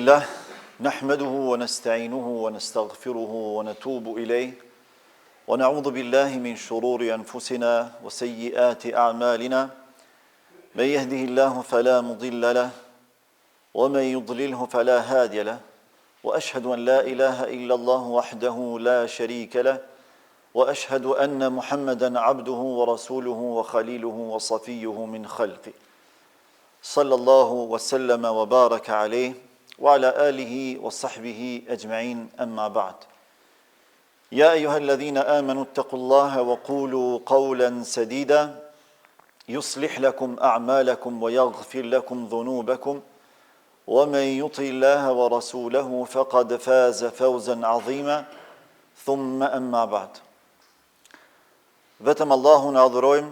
لله نحمده ونستعينه ونستغفره ونتوب إليه ونعوذ بالله من شرور أنفسنا وسيئات أعمالنا من يهده الله فلا مضل له ومن يضلله فلا هادي له وأشهد أن لا إله إلا الله وحده لا شريك له وأشهد أن محمدا عبده ورسوله وخليله وصفيه من خلقه صلى الله وسلم وبارك عليه وعلى آله وصحبه أجمعين أما بعد يا أيها الذين آمنوا اتقوا الله وقولوا قولا سديدا يصلح لكم أعمالكم ويغفر لكم ذنوبكم ومن يطع الله ورسوله فقد فاز فوزا عظيما ثم أما بعد vetëm Allahun e adhurojmë,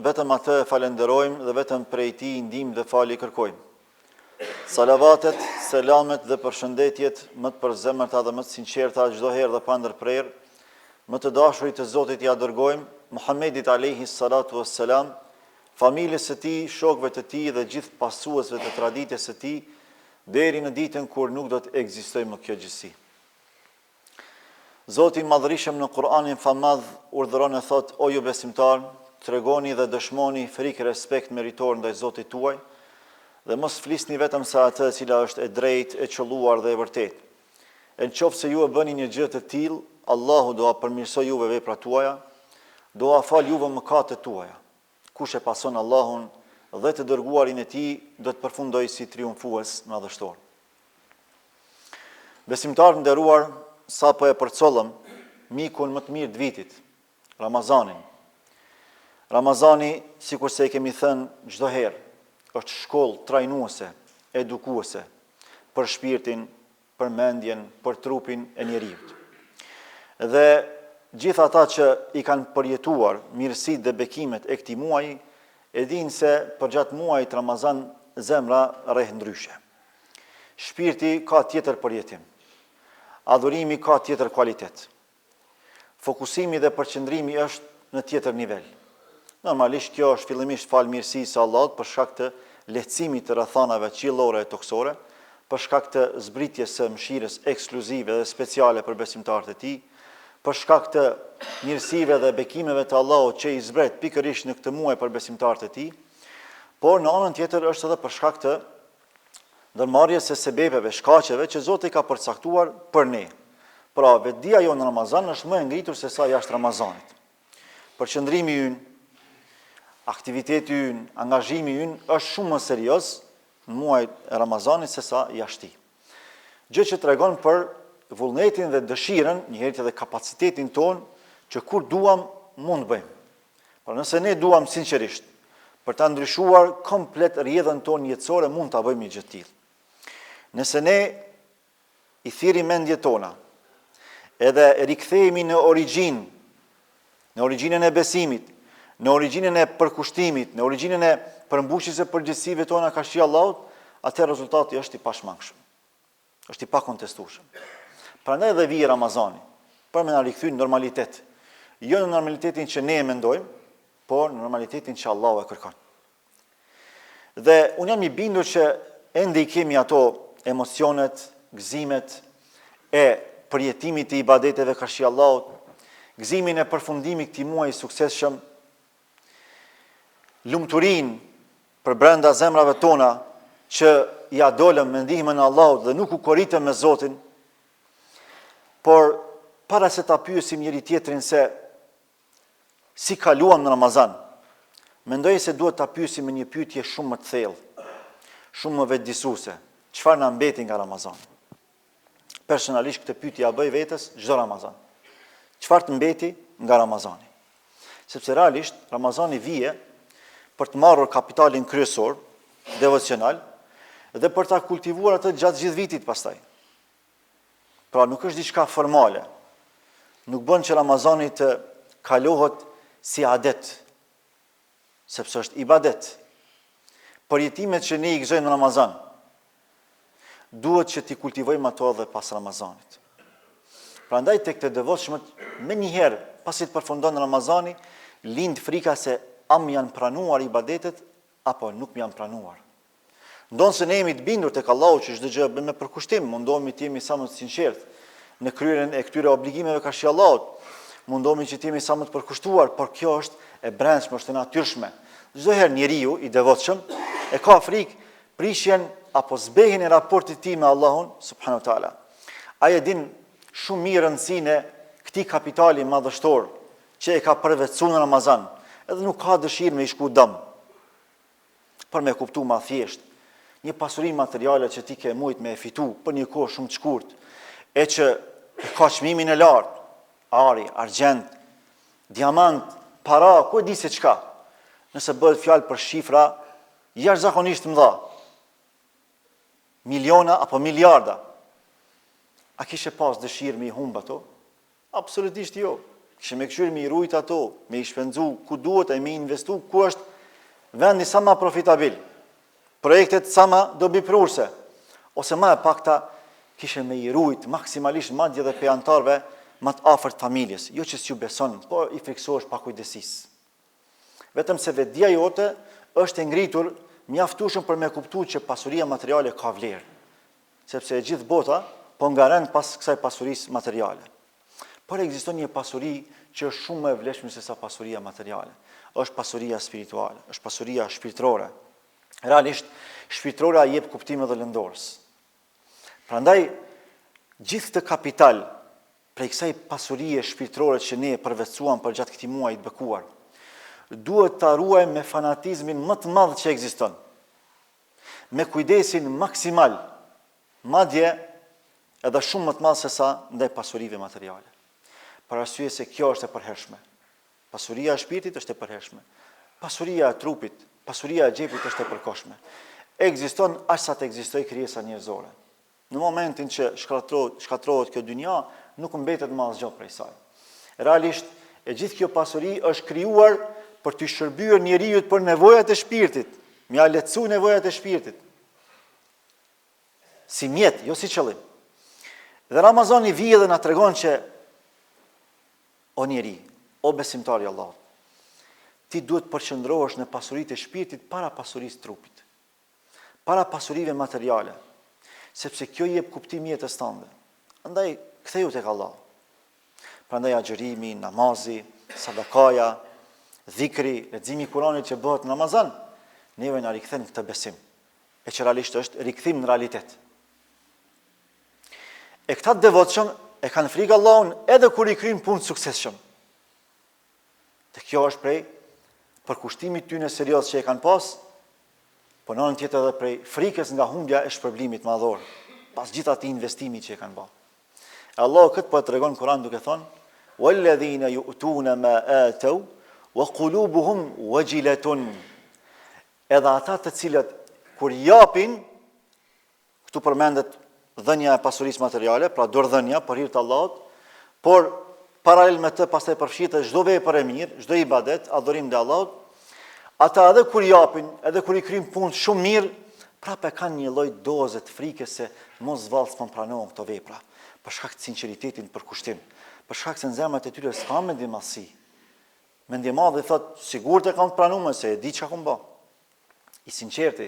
vetëm atë e falenderojmë dhe vetëm prej tij ndihmë dhe falje kërkojmë. Salavatet, selamet dhe përshëndetjet më të përzemërta dhe më të sinqerta çdo herë dhe pa ndërprerje, më të dashurit të Zotit ja dërgojmë Muhammedit alayhi salatu wassalam, familjes së tij, shokëve të tij dhe gjithë pasuesve të traditës së tij deri në ditën kur nuk do të ekzistojë më kjo gjësi. Zoti i Madhërisëm në Kur'anin Famadh urdhëron e thot: O ju besimtar, tregoni dhe dëshmoni frikë respekt meritor ndaj Zotit tuaj, dhe mos flisni vetëm sa atë e cila është e drejtë, e qelluar dhe e vërtetë. E nëse ju e bëni një gjë të tillë, Allahu do a përmirësoj juve veprat tuaja, do a fal juve mëkatet tuaja. Kush e pason Allahun dhe të dërguarin e tij, do të përfundojë si triumfues madhështor. Besimtarë nderuar, sapo e përcollëm mikun më të mirë të vitit, Ramazanin. Ramazani, sikur se e kemi thënë çdo herë, është shkollë trajnuese, edukuese për shpirtin, për mendjen, për trupin e njerëzit. Dhe gjithë ata që i kanë përjetuar mirësitë dhe bekimet e këtij muaji, e dinë se përgjatë muajit Ramazan zemra rreh ndryshe. Shpirti ka tjetër përjetim. Adhurimi ka tjetër kualitet. Fokusimi dhe përqendrimi është në tjetër nivel. Normalisht kjo është fillimisht fal mirësisë së Allahut për shkak të lehtësimit të rrethanave qiellore e toksore, për shkak të zbritjes së mëshirës ekskluzive dhe speciale për besimtarët e tij, për shkak të mirësive dhe bekimeve të Allahut që i zbret pikërisht në këtë muaj për besimtarët e tij, por në anën tjetër është edhe për shkak të ndërmarrjes së sebepeve, shkaqeve që Zoti ka përcaktuar për ne. Pra, vetdia jonë në Ramazan është më e ngritur se sa jashtë Ramazanit. Përqendrimi ynë, aktiviteti ynë, angazhimi ynë është shumë më serioz në muajin e Ramazanit se sa jashtë. Gjë që tregon për vullnetin dhe dëshirën, njëherë edhe kapacitetin ton, që kur duam mund bëjmë. Por nëse ne duam sinqerisht për ta ndryshuar komplet rrjedhën tonë jetësore, mund ta bëjmë një gjë të tillë. Nëse ne i thirrim mendjet tona, edhe rikthehemi në origjinën e besimit, në origjinën e përkushtimit, në origjinën e përmbushjes së përgjegjësive tona ka shi Allahut, atëherë rezultati është i pashmangshëm. Është i pakontestueshëm. Prandaj edhe vije Ramazani, për me na rikthy në normalitet. Jo në normalitetin që ne e mendojmë, por në normalitetin që Allahu e kërkon. Dhe unë jam i bindur që ende i kemi ato emocionet, gëzimet e përjetimit të ibadeteve karshi Allahut, gëzimin e përfundimit këtij muaji suksesshëm, lumturinë për brenda zemrave tona që ja dolëm me ndihmën e Allahut dhe nuk u korritëm me Zotin, por para se ta pyesim njëri tjetrin se si kaluam në Ramazan, mendoj se duhet ta pyesim me një pyetje shumë më të thellë, shumë më vetëdijsuese. Çfarë na mbeti nga Ramazani? Personalisht këtë pyetje ja bëj vetes çdo Ramazan. Çfarë të mbeti nga Ramazani? Sepse realisht Ramazani vije për të marrur kapitalin kryesor, devocional, dhe për ta kultivuar atë gjatë gjithë vitit pastaj. Pra nuk është diçka formale. Nuk bën që Ramazani të kalohet si adet, sepse është ibadet. Përjetimet që ne i gëzojmë në Ramazan, duhet që t'i kultivojmë ato edhe pas Ramazanit. Prandaj tek të devotshmët, më njëherë pasi të përfundon Ramazani, lind frika se am janë pranuar ibadetet apo nuk janë pranuar. Ndonë se ne jemi të bindur tek Allahu që çdo gjë bëjmë me përkushtim, mundohemi të jemi sa më të sinqert në kryerjen e këtyre obligimeve karshi Allahut. Mundohemi që të jemi sa më të përkushtuar, por kjo është e brendshme, është e natyrshme. Çdo herë njeriu i devotshëm e ka frikë prishjen apo zbehjen e raportit tij me Allahun subhanahu wa taala. Ai e din shumë mirë rëndësinë e këtij kapitali madhështor që e ka përvetësuar në Ramazan, edhe nuk ka dëshirë me i shku dëm. Për me kuptu ma thjesht, një pasuri materiale që ti ke mujt me e fitu për një kohë shumë të shkurt, e që ka çmimin e lartë, ari, argjend, diamant, para, ku e di se çka. Nëse bëhet fjalë për shifra jashtëzakonisht mëdha, miliona apo miliarda, a kishe pas dëshirë me i humb ato? Absolutisht jo. Kishe me këshyrë me i rujt ato, me i shpenzu ku duhet e me i investu ku është vendi sa ma profitabil, projektet sa ma dobiprurse, ose ma e pakta kishe me i rujt maksimalisht madje dhe pe antarve ma të afërt familjes, jo që s'ju beson, po i friksohesh pa kujdesis. Vetëm se vetdia jote është e ngritur mjaftueshëm për me kuptu që pasuria materiale ka vlerë, sepse e gjithë bota po ngaren pas kësaj pasurisë materiale. Por ekziston një pasuri që është shumë më e vlefshme se sa pasuria materiale. Është pasuria spirituale, është pasuria shpirtërore. Realisht, shpirtërora jep kuptime dhe lëndorës. Prandaj, gjithë të kapital prej kësaj pasurie shpirtërore që ne e përvetësuam për gjatë këtij muaji të bekuar, duhet ta ruajmë me fanatizmin më të madh që ekziston. Me kujdesin maksimal, madje edhe shumë më të madh se sa ndaj pasurive materiale. Për arsye se kjo është e përhershme. Pasuria e shpirtit është e përhershme. Pasuria e trupit, pasuria e xhepit është e përkohshme. Ekziston aq sa të ekzistojë krijesa njerëzore. Në momentin që shkatrohet kjo dynja, nuk mbetet më asgjë prej saj. Realisht, e gjithë kjo pasuri është krijuar për të shërbyer njeriu për nevojat e shpirtit, m'ia lehtësoj nevojat e shpirtit. Si mjet, jo si qëllim. Dhe Ramazani vije dhe na tregon që o njeri, o besimtari i Allahut, ti duhet përqendrohesh në pasuritë e shpirtit para pasurisë trupit, para pasurive materiale, sepse kjo jep kuptim jetës tënde. Andaj ktheu tek Allahu. Prandaj agjërimi, namazi, sadakaja, dhikri, leximi i Kuranit që bëhet në Ramazan, neve na rikthen këtë besim, e që realisht është rikthim në realitet. E këta të devotshëm e kanë frikë Allahun edhe kur i kryjnë punë suksesshëm. Dhe kjo është prej përkushtimit tyre serioz që e kanë pas, po në anën tjetër edhe prej frikës nga humbja e shpërblimit madhor, pas gjithë atij investimi që e kanë bërë. Allahu këtë po e tregon në Kur'an duke thonë: "Walladhina yu'tuna ma atau wa qulubuhum wajilatun." Edhe ata të cilët kur japin, këtu përmendet dhënia e pasurisë materiale, pra dorëdhënia për hir të Allahut, por paralel me të pastaj përfshihet çdo vepër e mirë, çdo ibadet, adhurim ndaj Allahut. Ata edhe kur japin, edhe kur i kryjnë punë shumë mirë, prapë kanë një lloj doze të frikës se mos vallë s'pon pranohen këto vepra, për shkak të sinqeritetit për kushtim, për shkak se në zemrat e tyre s'ka mendim madhsi. Mendje madhe thotë, sigurt e kam të pranuar se e di çka kam bë. I sinqerti,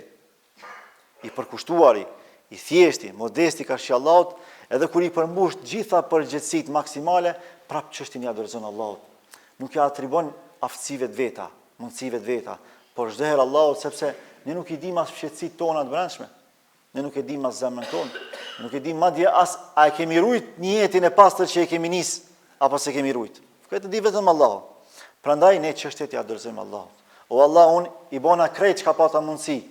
i përkushtuari, i thjeshti, modesti karshi Allahut, edhe kur i përmbush gjitha përgjegjësitë maksimale, prapë çështën ja dorëzon Allahut. Nuk ja atribon aftësive të veta, mundësive të veta, por çdo herë Allahut, sepse ne nuk i dim as fshehtsitë tona të brendshme. Ne nuk e dim as zemrën tonë. Nuk e dim madje as a e kemi rujt një jetën e pastër që e kemi nis apo se kemi rujt. Këtë di vetëm Allahu. Prandaj ne çështjet ja dorëzojmë Allahut. O Allah, unë i bona krejt çka pata mundësi.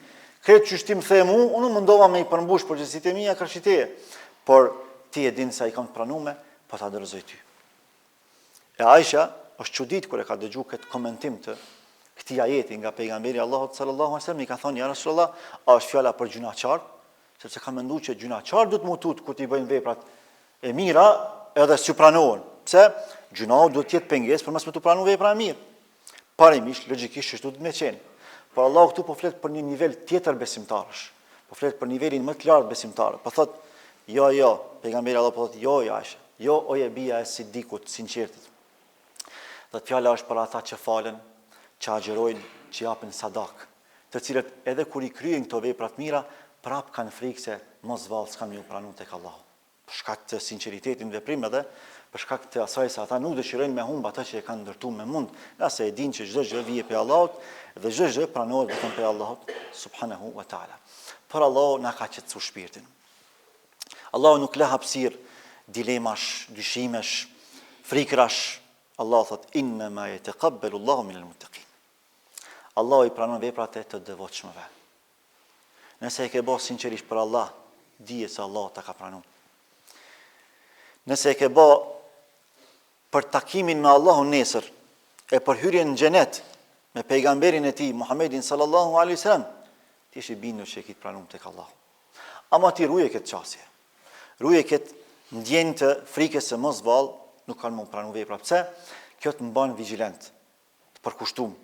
Këtë qështim them unë mundova me i përmbush përgjegjësitë e mia karshi teje, por ti e din se ai kam të pranuar, po ta dorëzoj ty. E Aisha është çudit kur e ka dëgjuar këtë komentim të këtij ajeti nga pejgamberi Allahut sallallahu alaihi wasallam, i ka thonë: "Ja Rasulullah, a është fjala për gjunaqar?" Sepse ka menduar që gjunaqar duhet mutut kur ti bëjnë veprat e mira edhe s'ju pranohen. Pse? Gjunahu duhet të jetë pengesë për mos me tu pranuar vepra e mirë. Parimisht, logjikisht ashtu duhet me qenë. Por Allahu këtu po flet për një nivel tjetër besimtarësh. Po flet për nivelin më të lartë besimtarë. Po thot, jo, pejgamberi Allah po thot, jo, Aisha, jo, o e bia e sidikut, sinqertit. Dhe fjala është për ata që falen, që agjerojnë, që japin sadak, të cilët edhe kur i kryejnë këto vepra të mira, prap kanë frikë se mos vallë s'kan më pranuar tek Allahu. Për shkak të sinqeritetit në veprim edhe për shkak të asaj se ata nuk dëshirojnë me humb atë që e kanë ndërtuar me mund, nga se e dinë që çdo gjë vije prej Allahut dhe çdo gjë pranohet vetëm prej Allahut subhanahu wa taala. Por Allahu na ka qetësuar shpirtin. Allahu nuk la hapësirë dilemash, dyshimesh, frikrash. Allah thot inna ma yataqabbalu Allahu minal muttaqin. Allahu i pranon veprat e të devotshmëve. Nëse e ke bërë sinqerisht për Allah, dije se Allah ta ka pranuar. Nëse e ke bërë për takimin me Allahun nesër e për hyrjen në xhenet me pejgamberin e tij Muhammedin sallallahu alaihi wasallam, ti je i bindur se e ke pranuar tek Allahu. Ama ti ruje këtë çështje. Ruje këtë ndjenjë të frikës se mos vallë nuk kanë më pranuar vepra. Pse? Kjo të mban vigjilent, të përkushtuar.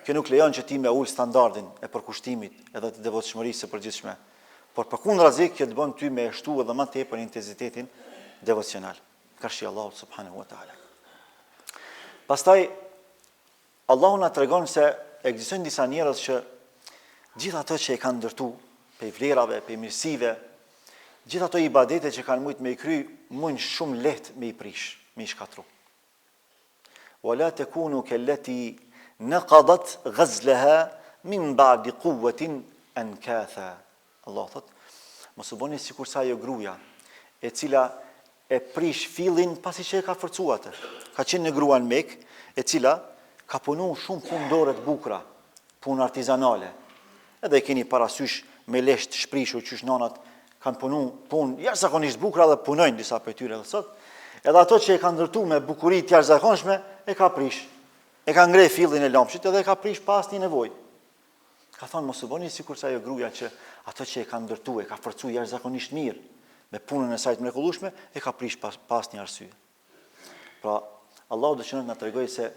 Kjo nuk lejon që ti me ul standardin e përkushtimit edhe të devotshmërisë së përgjithshme. Por përkundrazi kjo të bën ty me shtu edhe më tepër intensitetin devocional. Karshi Allahu subhanahu wa taala. Pastaj Allahu na tregon se ekzistojnë disa njerëz që gjithë ato që e kanë ndërtuar, pe vlerave, pe mirësive, gjithë ato ibadete që kanë mujt me i kry, mund shumë lehtë me i prish, me i shkatru. Wala takunu kallati naqadat ghazlaha min ba'di quwwatin ankatha. Allah thot, mos u bëni sikur sa ajo gruaja e cila e prish fillin pasi që e ka forcuar atë. Ka qenë në grua në Mekë, e cila ka punuar shumë punë dore të bukura, punë artizanale. Edhe e keni parasysh me lesht shprishur qysh nanat kanë punë jashtëzakonisht bukura dhe punojnë disa prej tyre edhe sot. Edhe ato që e kanë ndërtuar me bukuri të jashtëzakonshme e ka prish. E ka ngrej fillin e lampshit edhe e ka prish pas një nevojë. Ka thonë mos u bëni sikur sa ajo gruaja që ato që e ka ndërtuar, e ka forcuar jashtëzakonisht mirë me punën e saj të mrekullueshme, e ka prish pas një arsye. Pra, Allahu dëshiron të na tregojë se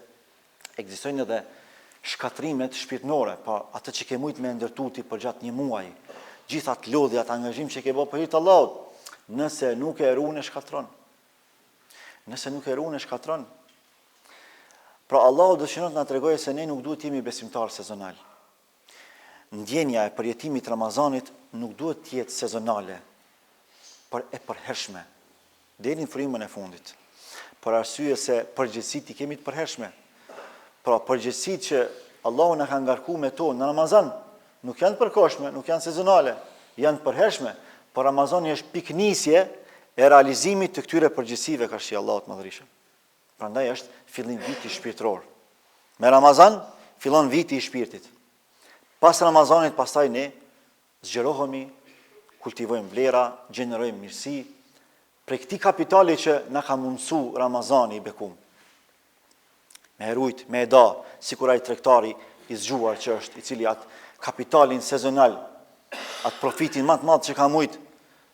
ekzistojnë edhe shkatrimet shpirtërore, pa atë që ke mujt me ndërtuti për gjatë një muaji, gjithë atë lodhje, atë angazhim që ke bërë për hir të Allahut, nëse nuk e ruan e shkatron. Nëse nuk e ruan e shkatron. Pra Allahu dëshiron të na tregojë se ne nuk duhet të jemi besimtar sezonal. Ndjenja e përjetimit Ramazanit nuk duhet të jetë sezonale, por e përhershme, deri në frymën e fundit. Për arsye se përgjegjësitë i kemi të përhershme. Pra përgjegjësitë që Allahu na ka ngarkuar me to në Ramazan nuk janë të përkohshme, nuk janë sezonale, janë të përhershme, por Ramazani është piknisje e realizimit të këtyre përgjegjësive karshi Allahut Madhërisht. Prandaj është fillim viti shpirtëror. Me Ramazan fillon viti i shpirtit. Pas Ramazanit pastaj ne zgjerohemi, kultivojmë vlera, gjenerojmë mirësi, prej këtij kapitali që na ka mundsuar Ramazani i bekum. Me herujt, me eda, sikur ai tregtari i zgjuar që është, i cili atë kapitalin sezonal, atë profitin më të madh që ka mujt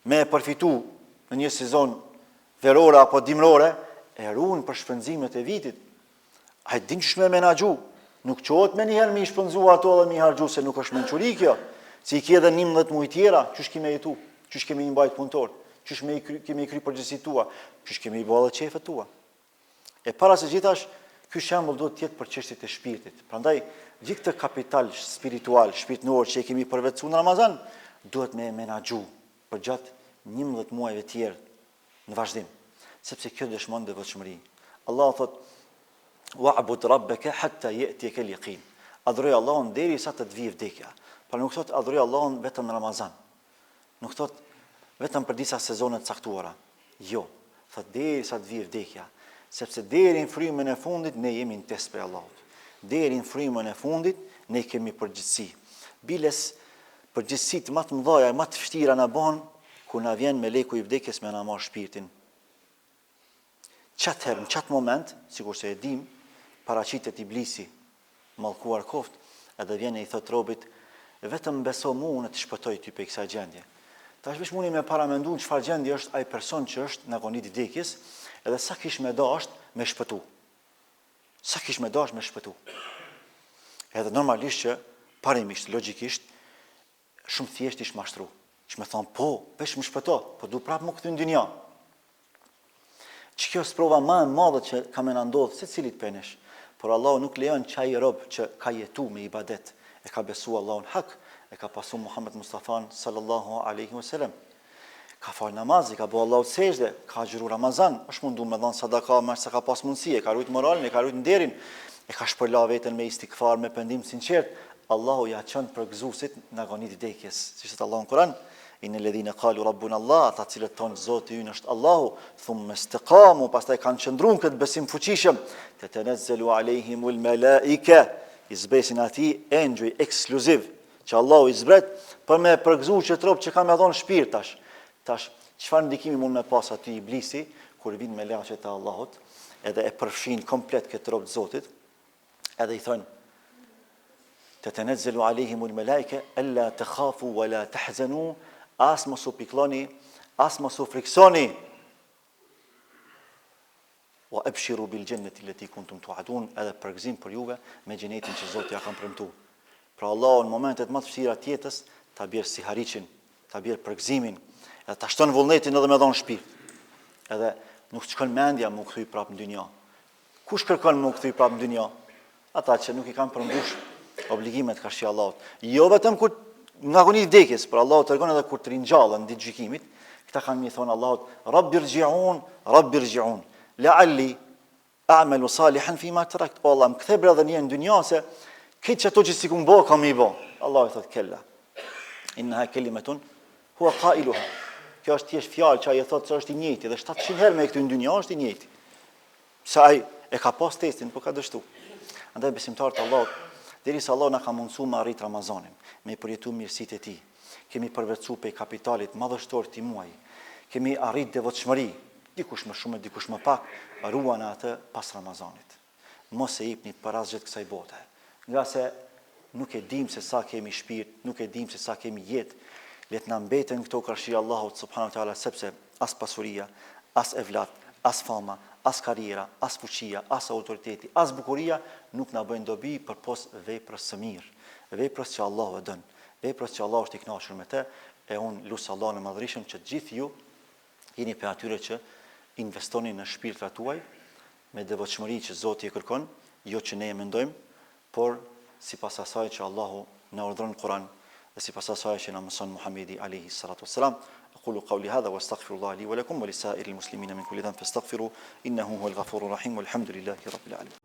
me e përfitu në një sezon verore apo dimrore, e ruan për shpenzimet e vitit. Ai din ç'sh me menaxhu, nuk qohet me njëherë me i shpenzu ato dhe me i harxhu se nuk është mençuri kjo. Si i ke edhe 11 muaj tjera, ç'sh kemi jetu, ç'sh kemi i mbajt punëtor, ç'sh kemi i kry përgjegjësitë tua, ç'sh kemi i bëllë çefet tua. E para se gjithash, ky shembull duhet të jetë për çështjet e shpirtit. Prandaj, gjithë këtë kapital spiritual, shpirtëror që e kemi përvetësuar në Ramazan, duhet me menaxhu për gjatë 11 muajve të tjerë në vazhdim, sepse kjo dëshmon devotshmëri. Allah thot: "Wa'bud rabbaka hatta ya'tiyaka al-yaqin." Adhuroj Allahun derisa të vijë vdekja. Pra nuk thot adhuroj Allahun vetëm në Ramazan. Nuk thot vetëm për disa sezone të caktuara. Jo, thot derisa të vijë vdekja, sepse deri në frymën e fundit ne jemi në test për Allahut. Deri në frymën e fundit ne kemi përgjegjësi. Biles përgjegjësitë më të mëdha, më të vështira na bën kur na vjen meleku i vdekjes me na marr shpirtin. Në qatë moment, sikur se e dim, paraqitet iblisi, mallkuar koft, edhe vjen e i thot robit, vetëm beso mu unë të shpëtoj ty për kësaj gjendje. Tash veç mundi me paramendu në çfarë gjendje është ai person që është në agonit i vdekjes, edhe sa kish me do është me shpëtu. Sa kish me do është me shpëtu. Edhe normalisht që, parimisht, logjikisht, shumë thjesht ish mashtru. Që me thonë, po, veç më shpëto, po du prapë më këthy në dynja. Që kjo është prova më e madhe që ka me na ndodhë se cilit penesh, por Allahu nuk lejon që ai rob që ka jetu me ibadet, e ka besu Allahun hak, e ka pasu Muhammed Mustafan sallallahu alaihi wasallam. Ka fal namaz, ka bëu Allahut sejdë, ka xhiru Ramazan, është mundu me dhon sadaka, më sa ka pas mundësi, e ka rujt moralin, e ka rujt nderin, e ka shpërla veten me istikfar, me pendim sinqert. Allahu ja çon për gëzuesit në agonit vdekjes, siç thot Allahu në Kur'an, inel ladhina qalu rabbuna Allah, ata cilët thonë Zoti ynë është Allahu, thumma istaqamu, pastaj kanë qëndruar këtë besim fuqishëm, tatanazzalu alehimul malaika, i zbesin ati engjëj ekskluziv, që Allahu i zbret për me përgëzu që trop që ka me dhonë shpirt tash. Tash, çfarë ndikimi mund me pas aty iblisi, kur vin me laqet e Allahut, edhe e përfshin komplet këtë rob të Zotit, edhe i thonë, tatanazzalu alehimul malaika alla takhafu wala tahzanu, as mos u piklloni, as mos u friksoni. Wa abshiru bil jannati allati kuntum tu'adun, edhe përgëzim për juve me xhenetin që Zoti ja ka premtuar. Pra Allahu në momentet më të vështira të jetës ta bjerë si hariçin, ta bjerë përgëzimin, edhe ta shton vullnetin edhe me dhon shpirt. Edhe nuk shkon mendja më u kthy prapë në dynja. Kush kërkon më u kthy prapë në dynja? Ata që nuk i kanë përmbush obligimet ka shi Allahut. Jo vetëm kur nga agoni i vdekjes, por Allahu tregon edhe kur të ringjallën ditë gjykimit, këta kanë mi thonë Allahut, Rabbi rji'un, la'alli a'malu salihan fima tarakt. O Allah, më kthe bre edhe një në dynja se këtë që ato që si kumbo kam i bo. Allahu i thotë kella. Innaha kelimatun huwa qailuha. Kjo është thjesht fjalë që ai e thotë se është i njëjti dhe 700 herë me këtu në dynja është i njëjti. Sa ai e ka pas testin, po ka dështu. Andaj besimtarët e Allahut, derisa Allah na ka mundsuar me arrit Ramazanin, me përjetu mirësitë e tij, kemi përveçuar pe kapitalit madhështor të muaj, kemi arrit devotshmëri, dikush më shumë, dikush më pak, ruan atë pas Ramazanit. Mos e jepni për asgjë kësaj bote, nga se nuk e dim se sa kemi shpirt, nuk e dim se sa kemi jetë, le të na mbeten këto kërshi Allahut subhanahu wa taala, sepse as pasuria, as evlat, as fama, as karriera, as fuqia, as autoriteti, as bukuria nuk na bëjnë dobi përpos veprës së mirë, veprës që Allahu e don, veprës që Allahu është i kënaqur me të, e unë lut Allahun e madhërisëm që të gjithë ju jeni për atyre që investoni në shpirtrat tuaj me devotshmëri që Zoti e kërkon, jo që ne e mendojmë, por sipas asaj që Allahu na urdhëron në Kur'an dhe sipas asaj që na mëson Muhamedi alayhi salatu wassalam. أقول قولي هذا واستغفر الله لي ولكم ولسائر المسلمين من كل ذنب فاستغفروا إنه هو الغفور الرحيم والحمد لله رب العالمين.